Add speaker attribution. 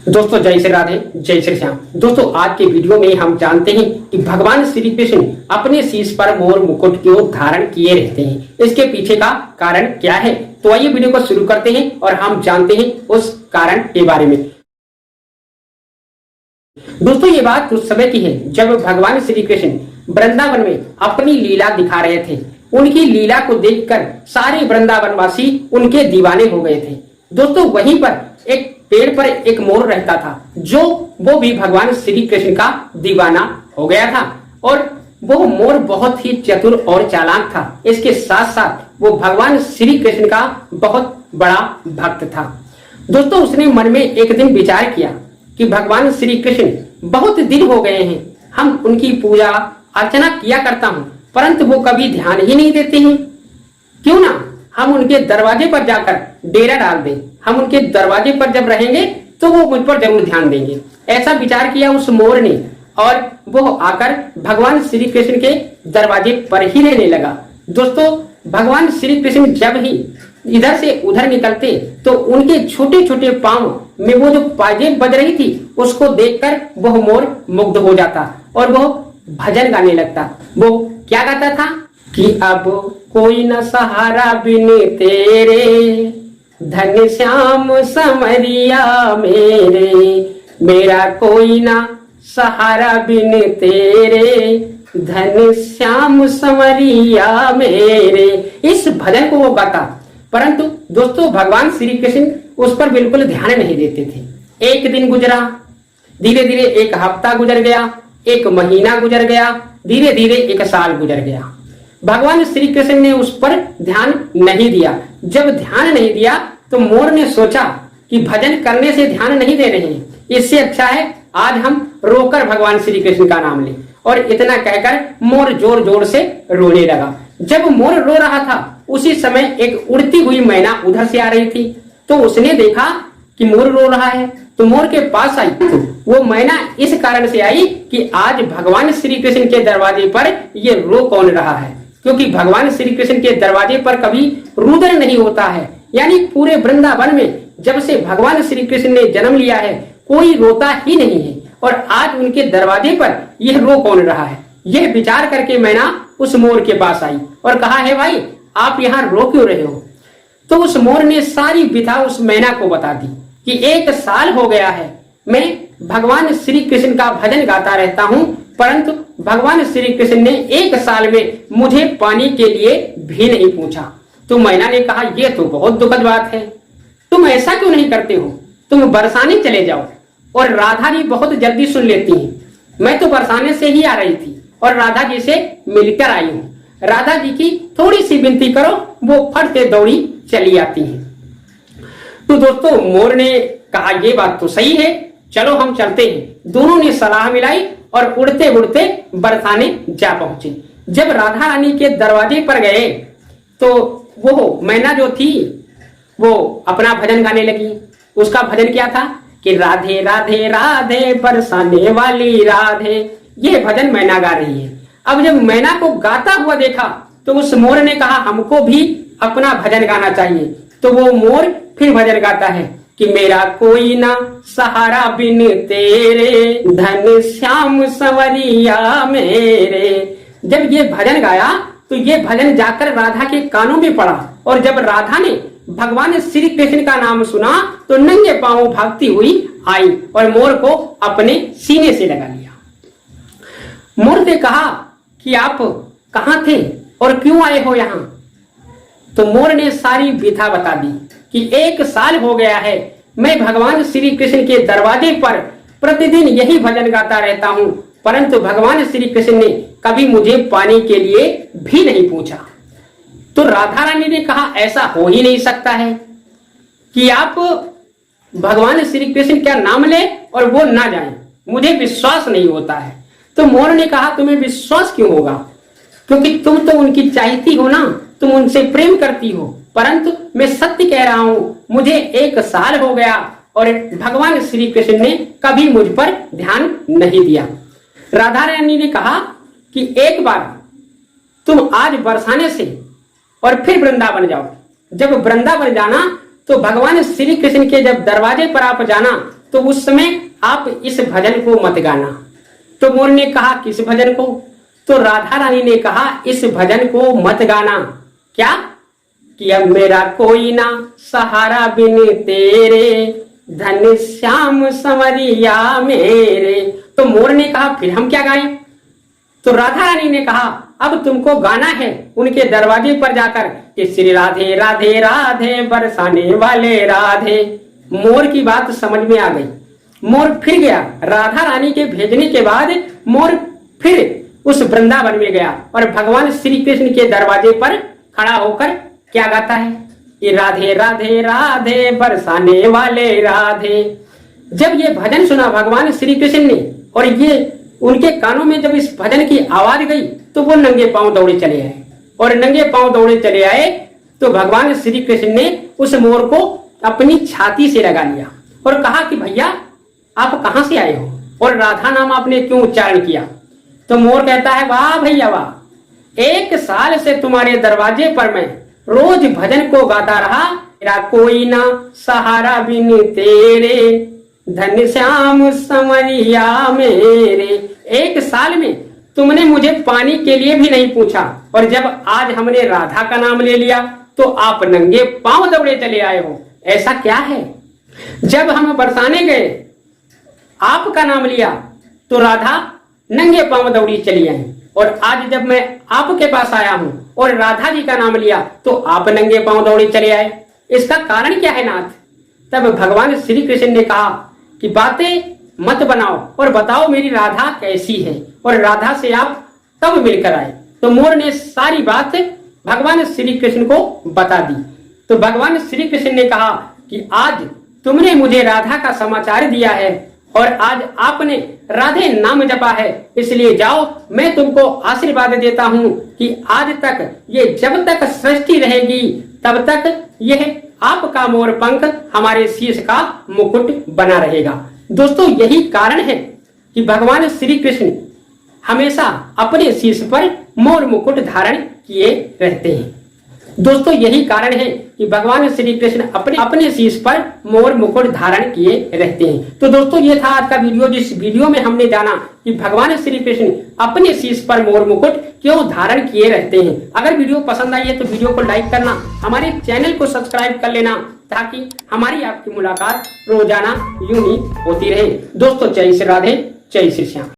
Speaker 1: दोस्तों जय श्री राधे जय श्री श्याम। दोस्तों आज के वीडियो में हम जानते हैं कि भगवान श्री कृष्ण अपने शीश पर मोर मुकुट क्यों धारण किए रहते हैं, इसके पीछे का कारण क्या है। तो आइए वीडियो को शुरू करते हैं और हम जानते हैं उस कारण के बारे में। दोस्तों ये बात उस समय की है जब भगवान श्री कृष्ण वृंदावन में अपनी लीला दिखा रहे थे। उनकी लीला को देखकर सारे वृंदावनवासी उनके दीवाने हो गए थे। दोस्तों वहीं पर एक पेड़ पर एक मोर रहता था जो वो भी भगवान श्री कृष्ण का दीवाना हो गया था और वो मोर बहुत ही चतुर और चालाक था। इसके साथ साथ वो भगवान श्री कृष्ण का बहुत बड़ा भक्त था। दोस्तों उसने मन में एक दिन विचार किया कि भगवान श्री कृष्ण बहुत दिन हो गए हैं, हम उनकी पूजा अर्चना किया करता हूँ परंतु वो कभी ध्यान ही नहीं देते हैं। क्यों ना हम उनके दरवाजे पर जाकर डेरा डाल दें। हम उनके दरवाजे पर जब रहेंगे तो वो मुझ पर जरूर ध्यान देंगे। ऐसा विचार किया उस मोर ने और वो आकर भगवान श्री कृष्ण के दरवाजे पर ही रहने लगा। दोस्तों भगवान श्री कृष्ण जब ही इधर से उधर निकलते तो उनके छोटे छोटे पांव में वो जो पाजेब बज रही थी उसको देखकर वह मोर मुग्ध हो जाता और वो भजन गाने लगता। वो क्या गाता था कि अब कोई न सहारा बिन तेरे, धन श्याम समरिया मेरे, मेरा कोई ना सहारा बिन तेरे, धन श्याम समरिया मेरे। इस भजन को वो गाता परंतु दोस्तों भगवान श्री कृष्ण उस पर बिल्कुल ध्यान नहीं देते थे। एक दिन गुजरा, धीरे धीरे एक हफ्ता गुजर गया, एक महीना गुजर गया, धीरे धीरे एक साल गुजर गया। भगवान श्री कृष्ण ने उस पर ध्यान नहीं दिया। जब ध्यान नहीं दिया तो मोर ने सोचा कि भजन करने से ध्यान नहीं दे रहे हैं, इससे अच्छा है आज हम रोकर भगवान श्री कृष्ण का नाम लें। और इतना कहकर मोर जोर जोर से रोने लगा। जब मोर रो रहा था उसी समय एक उड़ती हुई मैना उधर से आ रही थी तो उसने देखा कि मोर रो रहा है तो मोर के पास आई। वो मैना इस कारण से आई कि आज भगवान श्री कृष्ण के दरवाजे पर ये रो कौन रहा है, क्योंकि भगवान श्री कृष्ण के दरवाजे पर कभी रुदन नहीं होता है। यानी पूरे वृंदावन में जब से भगवान श्री कृष्ण ने जन्म लिया है कोई रोता ही नहीं है और आज उनके दरवाजे पर यह रो कौन रहा है। यह विचार करके मैना उस मोर के पास आई और कहा है भाई आप यहाँ रो क्यों रहे हो। तो उस मोर ने सारी विधा उस मैना को बता दी कि 1 साल हो गया है मैं भगवान श्री कृष्ण का भजन गाता रहता हूँ परंतु भगवान श्री कृष्ण ने 1 साल में मुझे पानी के लिए भी नहीं पूछा। तो मैना ने कहा यह तो बहुत दुखद बात है, तुम ऐसा क्यों नहीं करते हो, तुम बरसाने चले जाओ। और राधा जी बहुत जल्दी सुन लेती हैं। मैं तो बरसाने से ही आ रही थी और राधा जी से मिलकर आई हूँ, राधा जी की थोड़ी सी विनती करो, वो फट से दौड़ी चली आती है। तो दोस्तों मोर ने कहा ये बात तो सही है, चलो हम चलते हैं। दोनों ने सलाह मिलाई और उड़ते उड़ते बरसाने जा पहुंचे। जब राधा रानी के दरवाजे पर गए तो वो मैना जो थी वो अपना भजन गाने लगी। उसका भजन क्या था कि राधे राधे राधे बरसाने वाली राधे, ये भजन मैना गा रही है। अब जब मैना को गाता हुआ देखा तो उस मोर ने कहा हमको भी अपना भजन गाना चाहिए। तो वो मोर फिर भजन गाता है कि मेरा कोई ना सहारा बिन तेरे, धन श्याम संवरिया मेरे। जब ये भजन गाया तो ये भजन जाकर राधा के कानों में पड़ा और जब राधा ने भगवान श्री कृष्ण का नाम सुना तो नंगे पांव भागती हुई आई और मोर को अपने सीने से लगा लिया। मोर ने कहा कि आप कहाँ थे और क्यों आए हो यहाँ। तो मोर ने सारी विधा बता दी कि 1 साल हो गया है मैं भगवान श्री कृष्ण के दरवाजे पर प्रतिदिन यही भजन गाता रहता हूँ परंतु भगवान श्री कृष्ण ने कभी मुझे पानी के लिए भी नहीं पूछा। तो राधा रानी ने कहा ऐसा हो ही नहीं सकता है कि आप भगवान श्री कृष्ण का नाम ले और वो ना जाए, मुझे विश्वास नहीं होता है। तो मोर ने कहा तुम्हें विश्वास क्यों होगा, क्योंकि तुम तो उनकी चाहती हो ना, तुम उनसे प्रेम करती हो। परंतु मैं सत्य कह रहा हूँ मुझे 1 साल हो गया और भगवान श्री कृष्ण ने कभी मुझ पर ध्यान नहीं दिया। राधा रानी ने कहा कि एक बार तुम आज बरसाने से और फिर वृंदावन जाओ। जब वृंदावन जाना तो भगवान श्री कृष्ण के जब दरवाजे पर आप जाना तो उस समय आप इस भजन को मत गाना। तो मोर ने कहा किस भजन को? तो राधा रानी ने कहा इस भजन को मत गाना। क्या? कि अब मेरा कोई ना सहारा बिन तेरे, धन श्याम संवरिया मेरे। तो मोर ने कहा फिर हम क्या गाएं? तो राधा रानी ने कहा अब तुमको गाना है उनके दरवाजे पर जाकर कि श्री राधे राधे राधे बरसाने वाले राधे। मोर की बात समझ में आ गई। मोर फिर गया। राधा रानी के भेजने के बाद मोर फिर उस वृंदावन में गया और भगवान श्री कृष्ण के दरवाजे पर खड़ा होकर क्या गाता है? ये राधे राधे राधे बरसाने वाले राधे। जब ये भजन सुना भगवान श्री कृष्ण ने और ये उनके कानों में जब इस भजन की आवाज गई तो वो नंगे पांव दौड़े चले आए। और नंगे पांव दौड़े चले आए तो भगवान श्री कृष्ण ने उस मोर को अपनी छाती से लगा लिया और कहा कि भैया आप कहां से आए हो और राधा नाम आपने क्यों उच्चारण किया? तो मोर कहता है वाह भैया वाह, 1 साल से तुम्हारे दरवाजे पर मैं रोज भजन को गाता रहा। मेरा कोई ना सहारा बिन तेरे, धन श्याम संवरिया मेरे। 1 साल में तुमने मुझे पानी के लिए भी नहीं पूछा और जब आज हमने राधा का नाम ले लिया तो आप नंगे पांव दौड़े चले आए हो। ऐसा क्या है? जब हम बरसाने गए आपका नाम लिया तो राधा नंगे पांव दौड़ी चली आई और आज जब मैं आपके पास आया हूं और राधा जी का नाम लिया तो आप नंगे पांव दौड़ी चले आए। इसका कारण क्या है नाथ? तब भगवान श्री कृष्ण ने कहा कि बातें मत बनाओ और बताओ मेरी राधा कैसी है और राधा से आप कब मिलकर आए। तो मोर ने सारी बात भगवान श्री कृष्ण को बता दी। तो भगवान श्री कृष्ण ने कहा कि आज तुमने मुझे राधा का समाचार दिया है और आज आपने राधे नाम जपा है, इसलिए जाओ मैं तुमको आशीर्वाद देता हूं कि आज तक ये जब तक सृष्टि रहेगी तब तक यह आपका मोर पंख हमारे शीश का मुकुट बना रहेगा। दोस्तों यही कारण है कि भगवान श्री कृष्ण हमेशा अपने शीश पर मोर मुकुट धारण किए रहते हैं। दोस्तों यही कारण है कि भगवान श्री कृष्ण अपने शीश पर मोर मुकुट धारण किए रहते हैं। तो दोस्तों ये था आज का वीडियो, जिस वीडियो में हमने जाना कि भगवान श्री कृष्ण अपने शीश पर मोर मुकुट क्यों धारण किए रहते हैं। अगर वीडियो पसंद आई है तो वीडियो को लाइक करना, हमारे चैनल को सब्सक्राइब कर लेना ताकि हमारी आपकी मुलाकात रोजाना यूं ही होती रहे। दोस्तों जय श्री राधे, जय श्री श्याम।